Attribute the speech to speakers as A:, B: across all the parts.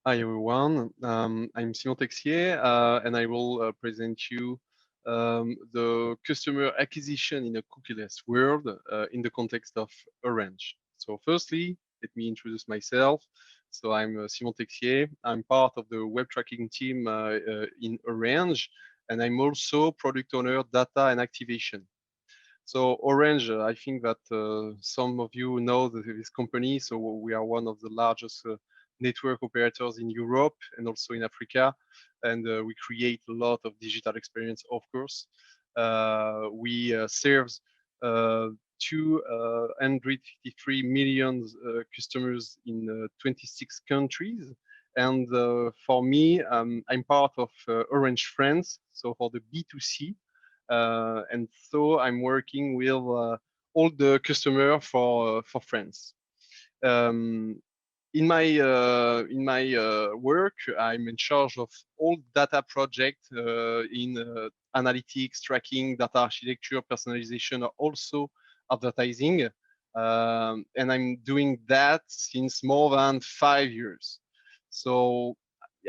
A: Hi everyone, I'm Simon Texier, and I will present you the customer acquisition in a cookieless world in the context of Orange. So firstly, let me introduce myself. So I'm Simon Texier. I'm part of the web tracking team in Orange, and I'm also product owner data and activation. So Orange, I think that some of you know this company. So we are one of the largest network operators in Europe and also in Africa, and we create a lot of digital experience. Of course, we serve uh, 253 million customers in 26 countries. And for me, I'm part of Orange France. So for the B2C, and so I'm working with all the customer for France. Um, in my work, I'm in charge of all data project in analytics, tracking, data architecture, personalization, also advertising. And I'm doing that since more than 5 years. So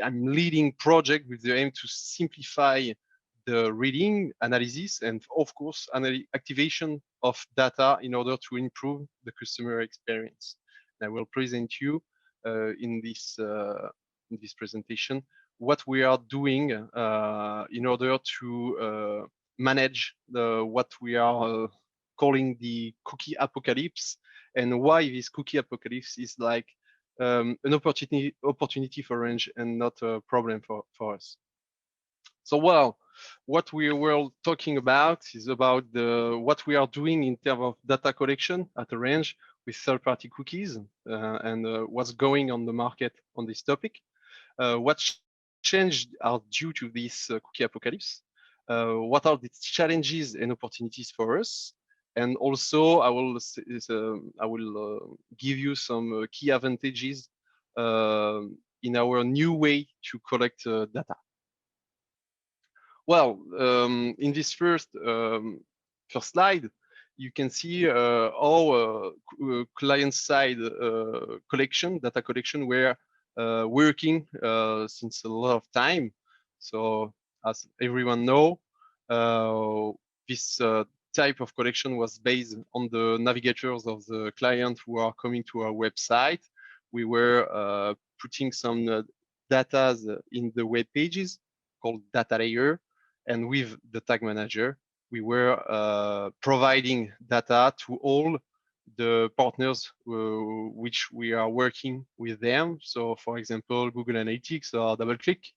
A: I'm leading project with the aim to simplify the reading, analysis, and of course, activation of data in order to improve the customer experience. And I will present you in this presentation what we are doing in order to manage what we are calling the cookie apocalypse, and why this cookie apocalypse is like an opportunity for Orange and not a problem for us. So, well, what we were talking about is about what we are doing in terms of data collection at Orange with third-party cookies, and what's going on the market on this topic. What changed are due to this cookie apocalypse. What are the challenges and opportunities for us? And also, I will give you some key advantages uh, in our new way to collect data. Well, in this first slide, you can see our client-side collection, data collection, were working since a lot of time. So, as everyone know, this type of collection was based on the navigators of the client who are coming to our website. We were putting some data in the web pages called data layer, and with the tag manager, we were providing data to all the partners which we are working with them. So, for example, Google Analytics or DoubleClick.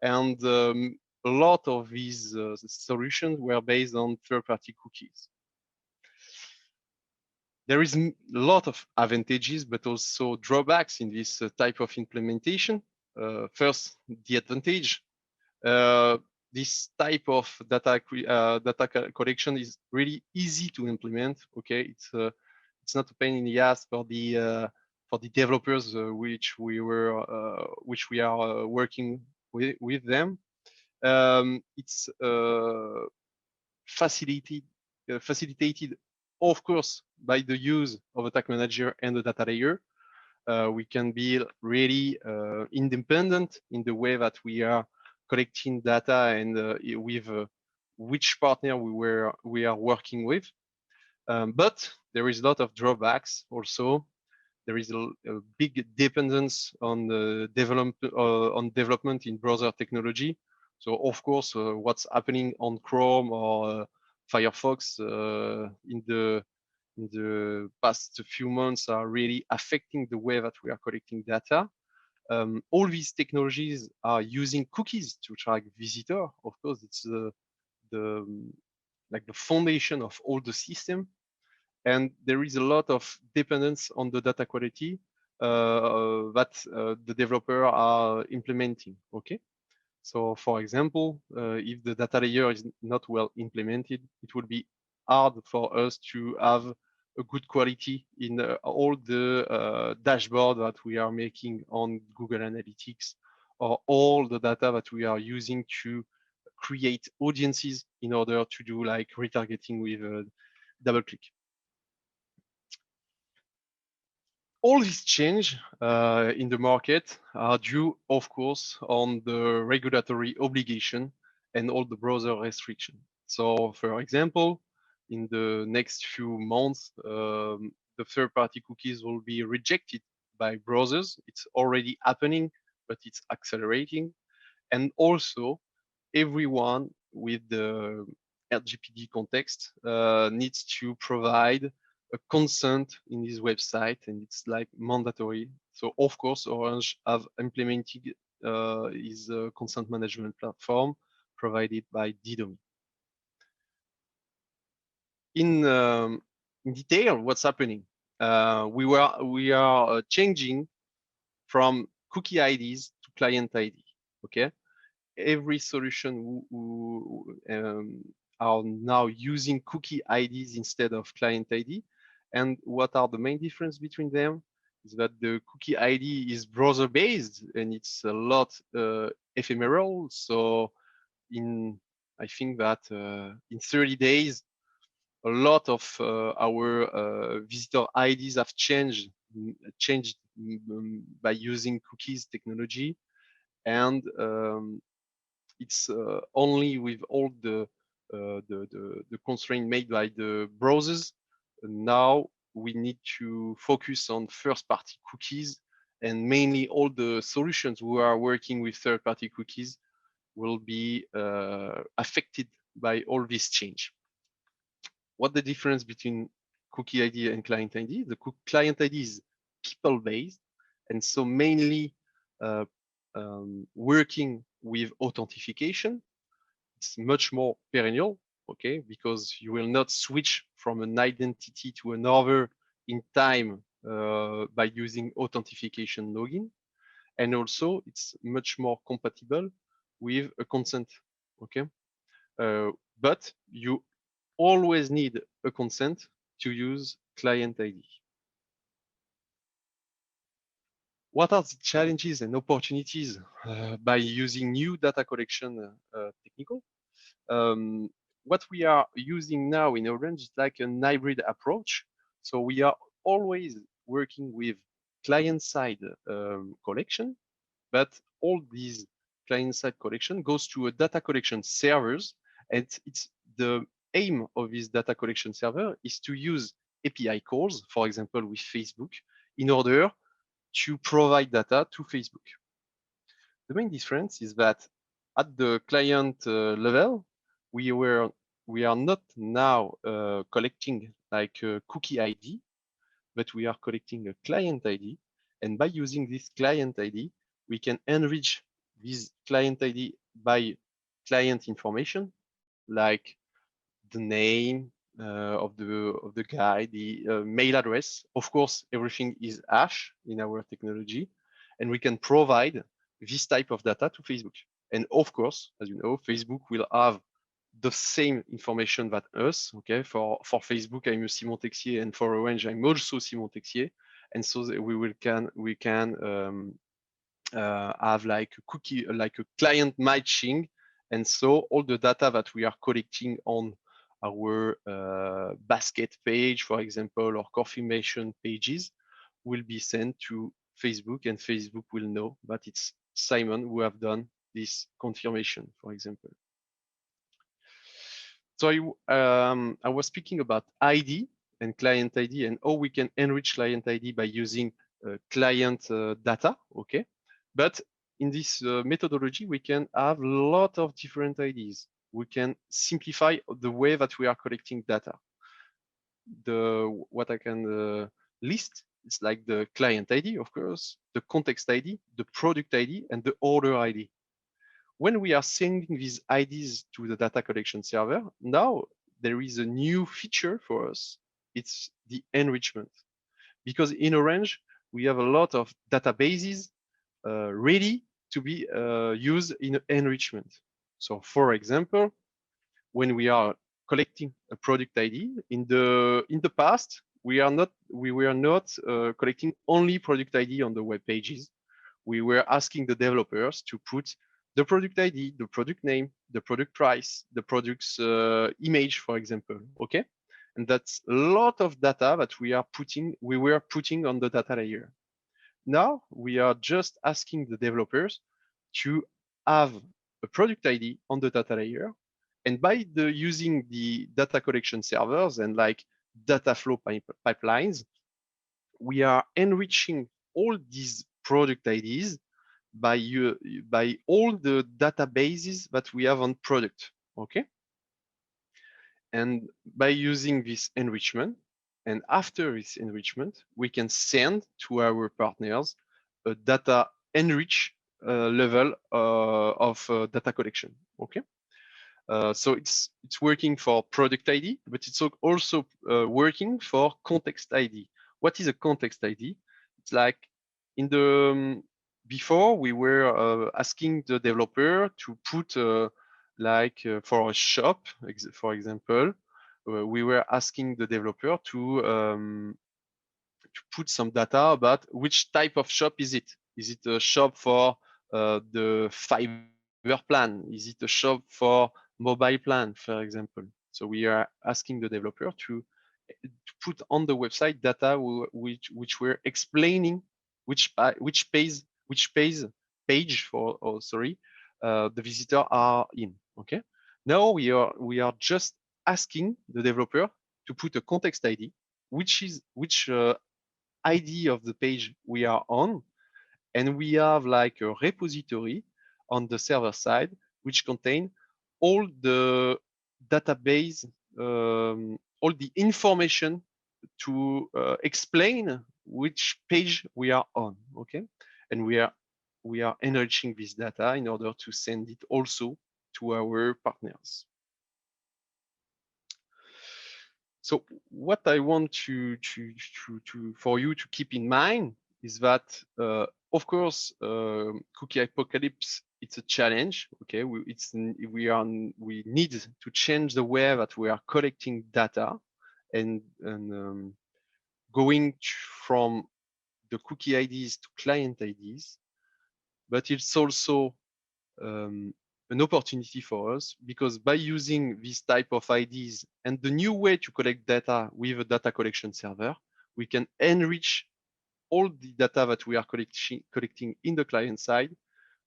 A: And a lot of these solutions were based on third-party cookies. There is a lot of advantages, but also drawbacks in this type of implementation. First, the advantage. This type of data collection is really easy to implement. Okay, it's not a pain in the ass for the developers which we are working with them. It's facilitated, of course, by the use of a tag manager and a data layer. We can be really independent in the way that we are collecting data and with which partner we are working with. But there is a lot of drawbacks also. There is a big dependence on the development in browser technology. So of course, what's happening on Chrome or Firefox in the past few months are really affecting the way that we are collecting data. All these technologies are using cookies to track visitor. Of course, it's the like the foundation of all the system, and there is a lot of dependence on the data quality that the developer are implementing. Okay, so for example, if the data layer is not well implemented, it will be hard for us to have a good quality in all the dashboard that we are making on Google Analytics, or all the data that we are using to create audiences in order to do like retargeting with DoubleClick. All these change in the market are due, of course, on the regulatory obligation and all the browser restriction. So, for example, in the next few months, the third-party cookies will be rejected by browsers. It's already happening, but it's accelerating. And also, everyone with the RGPD context needs to provide a consent in his website, and it's like mandatory. So of course, Orange have implemented his consent management platform provided by Didomi. In detail, what's happening? We are changing from cookie IDs to client ID. Okay, every solution who are now using cookie IDs instead of client ID. And what are the main difference between them is that the cookie ID is browser based and it's a lot ephemeral. So I think that in 30 days, a lot of our visitor IDs have changed by using cookies technology. And it's only with all the constraint made by the browsers. Now we need to focus on first-party cookies, and mainly all the solutions who are working with third-party cookies will be affected by all this change. What the difference between cookie ID and client ID? The client ID is people-based, and so mainly working with authentication. It's much more perennial, okay, because you will not switch from an identity to another in time by using authentication login. And also, it's much more compatible with a consent, okay? But you always need a consent to use client ID. What are the challenges and opportunities by using new data collection technical? What we are using now in Orange is like an hybrid approach. So we are always working with client-side collection, but all these client-side collection goes to a data collection servers, and it's the aim of this data collection server is to use API calls, for example, with Facebook, in order to provide data to Facebook. The main difference is that at the client level, we are not now collecting like a cookie ID, but we are collecting a client ID. And by using this client ID, we can enrich this client ID by client information, like the name of the guy, the mail address. Of course, everything is hash in our technology, and we can provide this type of data to Facebook. And of course, as you know, Facebook will have the same information that us. Okay, for Facebook, I'm Simon Texier, and for Orange, I'm also Simon Texier. And so we can have like a cookie, like a client matching. And so all the data that we are collecting on our basket page, for example, or confirmation pages will be sent to Facebook, and Facebook will know that it's Simon who have done this confirmation, for example. So I was speaking about ID and client ID and how we can enrich client ID by using client data, okay? But in this methodology, we can have a lot of different IDs. We can simplify the way that we are collecting data. What I can list is like the client ID, of course, the context ID, the product ID, and the order ID. When we are sending these IDs to the data collection server, now there is a new feature for us. It's the enrichment. Because in Orange, we have a lot of databases ready to be used in enrichment. So for example, when we are collecting a product ID, in the past, we were not collecting only product ID on the web pages. We were asking the developers to put the product ID, the product name, the product price, the product's image, for example, okay? And that's a lot of data that we were putting on the data layer. Now we are just asking the developers to have a product ID on the data layer. And by using the data collection servers and like data flow pipelines, we are enriching all these product IDs by all the databases that we have on product. Okay. And by using this enrichment, and after this enrichment, we can send to our partners a data enrich level of data collection. Okay. So it's working for product ID, but it's also working for context ID. What is a context ID? It's like in the before we were asking the developer to put for a shop, for example, we were asking the developer to put some data about which type of shop is it. Is it a shop for the fiber plan? Is it a shop for mobile plan, for example? So we are asking the developer to put on the website data which were explaining which page for the visitor are in. Okay. Now we are just asking the developer to put a context ID, which ID of the page we are on, and we have like a repository on the server side which contain all the database, all the information to explain which page we are on. Okay, and we are enriching this data in order to send it also to our partners. So what I want for you to keep in mind is that, of course, cookie apocalypse, it's a challenge. Okay, we need to change the way that we are collecting data and going from the cookie IDs to client IDs. But it's also an opportunity for us, because by using this type of IDs and the new way to collect data with a data collection server, we can enrich all the data that we are collecting in the client side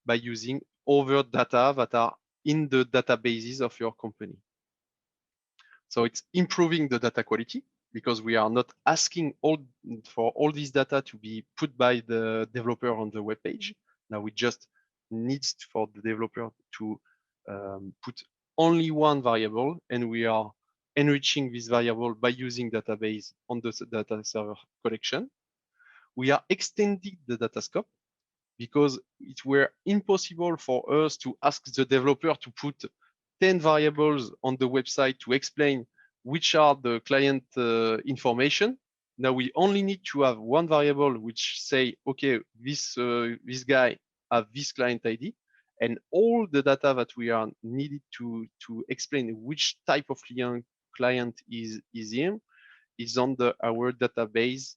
A: by using other data that are in the databases of your company. So it's improving the data quality, because we are not asking for all this data to be put by the developer on the web page. Now we just needs for the developer to put only one variable, and we are enriching this variable by using database on the data server collection. We are extending the data scope, because it were impossible for us to ask the developer to put 10 variables on the website to explain which are the client information. Now we only need to have one variable which say, okay, this guy have this client ID, and all the data that we are needed to explain which type of client is him is on our database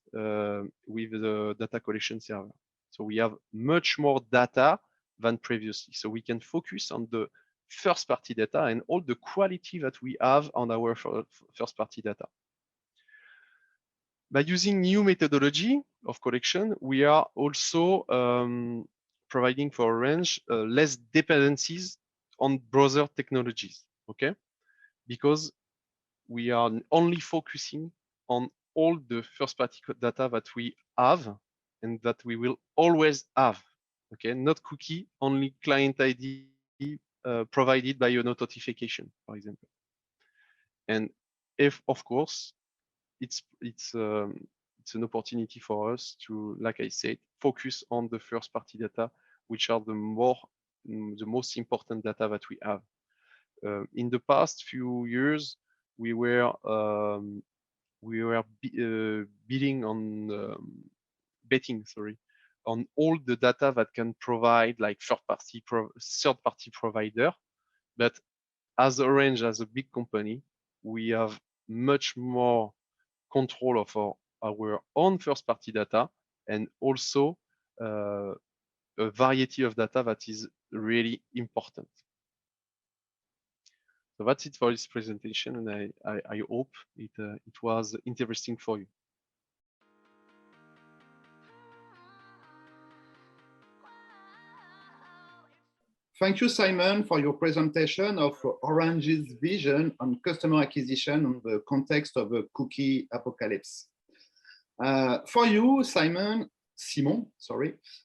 A: with the data collection server. So we have much more data than previously. So we can focus on the first party data and all the quality that we have on our first party data. By using new methodology of collection, we are also providing for Orange less dependencies on browser technologies, okay? Because we are only focusing on all the first party data that we have and that we will always have, okay? Not cookie, only client ID provided by an authentication, for example. And if, of course, it's an opportunity for us to, like I said, focus on the first party data, which are the most important data that we have. In the past few years, we were betting on all the data that can provide like third party provider. But as Orange, as a big company, we have much more control of our own first party data, and also a variety of data that is really important. So that's it for this presentation, and I hope it was interesting for you.
B: Thank you, Simon, for your presentation of Orange's vision on customer acquisition in the context of a cookie apocalypse. For you, Simon,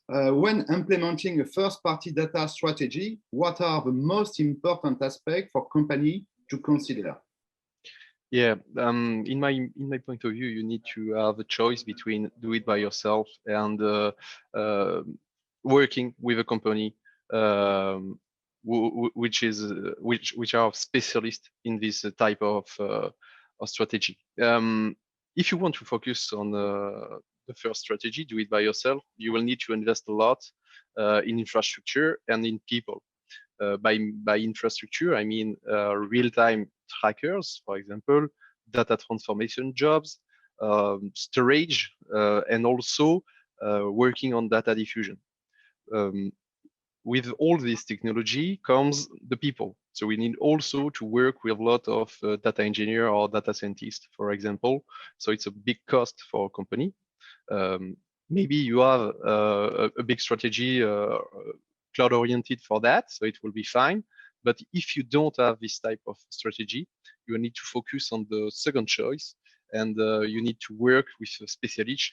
B: when implementing a first-party data strategy, what are the most important aspects for company to consider?
A: Yeah, in my point of view, you need to have a choice between do it by yourself and working with a company which are specialists in this type of strategy. If you want to focus on the first strategy, do it by yourself, you will need to invest a lot in infrastructure and in people. By infrastructure, I mean real-time trackers, for example, data transformation jobs, storage, and also working on data diffusion. With all this technology comes the people. So we need also to work with a lot of data engineer or data scientists, for example. So it's a big cost for a company. Maybe you have a big strategy cloud oriented for that, so it will be fine. But if you don't have this type of strategy, you need to focus on the second choice, and you need to work with specialists,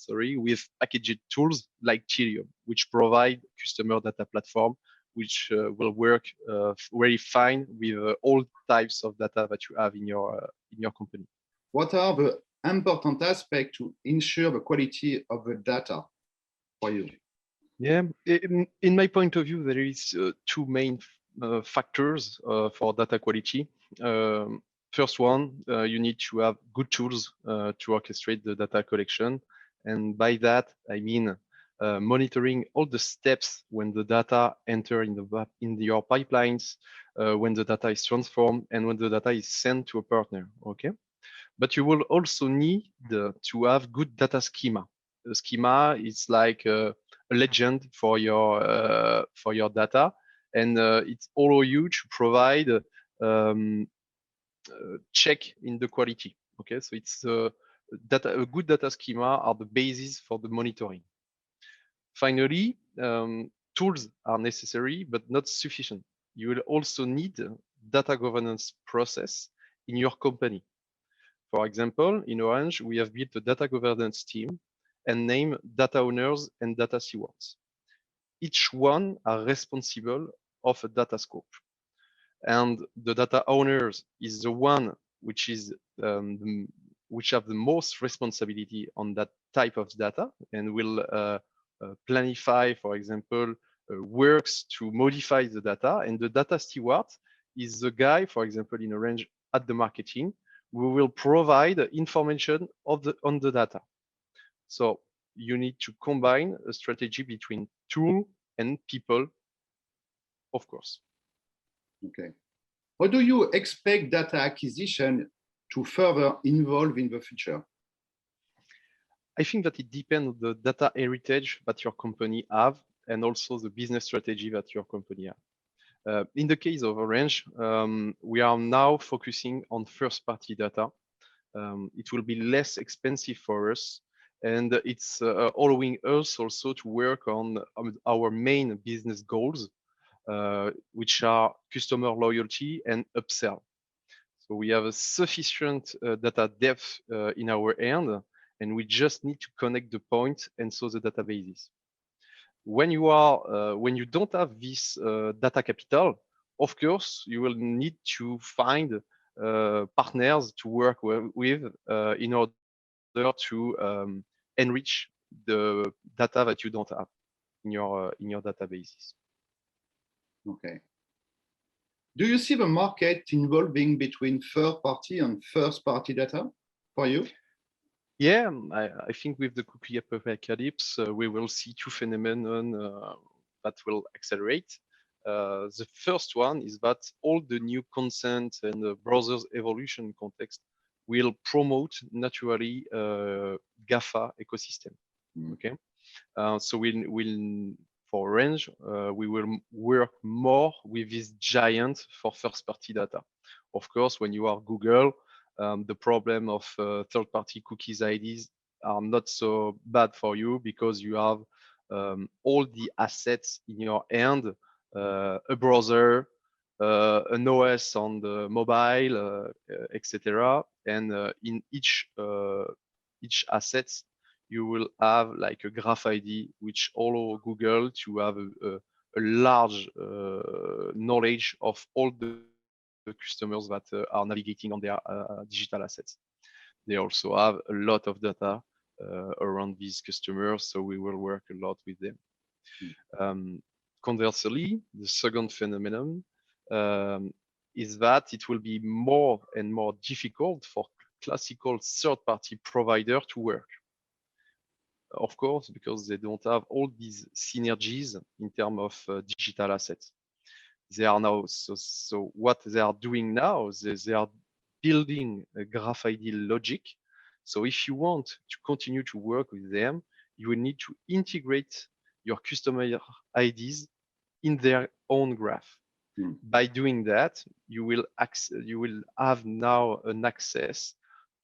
A: with packaged tools like Tilium, which provide customer data platform, which will work very fine with all types of data that you have in your company.
B: What are the important aspects to ensure the quality of the data for you?
A: Yeah, in my point of view, there is two main factors for data quality. First one, you need to have good tools to orchestrate the data collection. And by that, I mean monitoring all the steps when the data enter in your pipelines, when the data is transformed, and when the data is sent to a partner, okay? But you will also need to have good data schema. The schema is like a legend for your data, and it's allow you to provide check in the quality. Okay, so it's a good data schema are the basis for the monitoring. Finally, tools are necessary but not sufficient. You will also need a data governance process in your company. For example, in Orange, we have built a data governance team and named data owners and data stewards. Each one are responsible of a data scope. And the data owners is the one which which have the most responsibility on that type of data and will planify, for example, works to modify the data. And the data steward is the guy, for example, in Orange at the marketing, we will provide information on the data. So you need to combine a strategy between tool and people, of course.
B: Okay. How do you expect data acquisition to further evolve in the future?
A: I think that it depends on the data heritage that your company have and also the business strategy that your company have. In the case of Orange, we are now focusing on first-party data. It will be less expensive for us, and it's allowing us also to work on our main business goals, which are customer loyalty and upsell. So we have a sufficient data depth in our end, and we just need to connect the point and so the databases. When you don't have this data capital, of course, you will need to find partners to work with in order to enrich the data that you don't have in your databases.
B: Okay. Do you see the market evolving between third-party and first-party data for you?
A: Yeah, I think with the cookie apocalypse, we will see two phenomena that will accelerate. The first one is that all the new consent and the browser's evolution context will promote naturally GAFA ecosystem. Okay, so we'll for Orange, we will work more with this giant for first-party data. Of course, when you are Google, the problem of third-party cookies IDs are not so bad for you because you have all the assets in your hand, a browser, an OS on the mobile, etc. And in each assets, you will have like a graph ID, which allow Google to have a large knowledge of all the customers that are navigating on their digital assets. They also have a lot of data around these customers, so we will work a lot with them. Conversely, the second phenomenon is that it will be more and more difficult for classical third-party provider to work. Of course, because they don't have all these synergies in terms of digital assets. They are now, so what they are doing now, they are building a graph ID logic. So if you want to continue to work with them, you will need to integrate your customer IDs in their own graph. By doing that, you will have now an access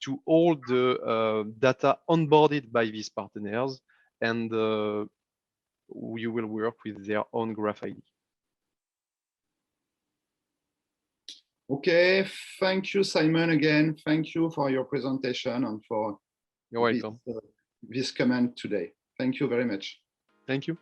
A: to all the data onboarded by these partners, and you will work with their own graph ID.
B: Okay, thank you, Simon, again. Thank you for your presentation and for
A: You're welcome.
B: This comment today. Thank you very much.
A: Thank you.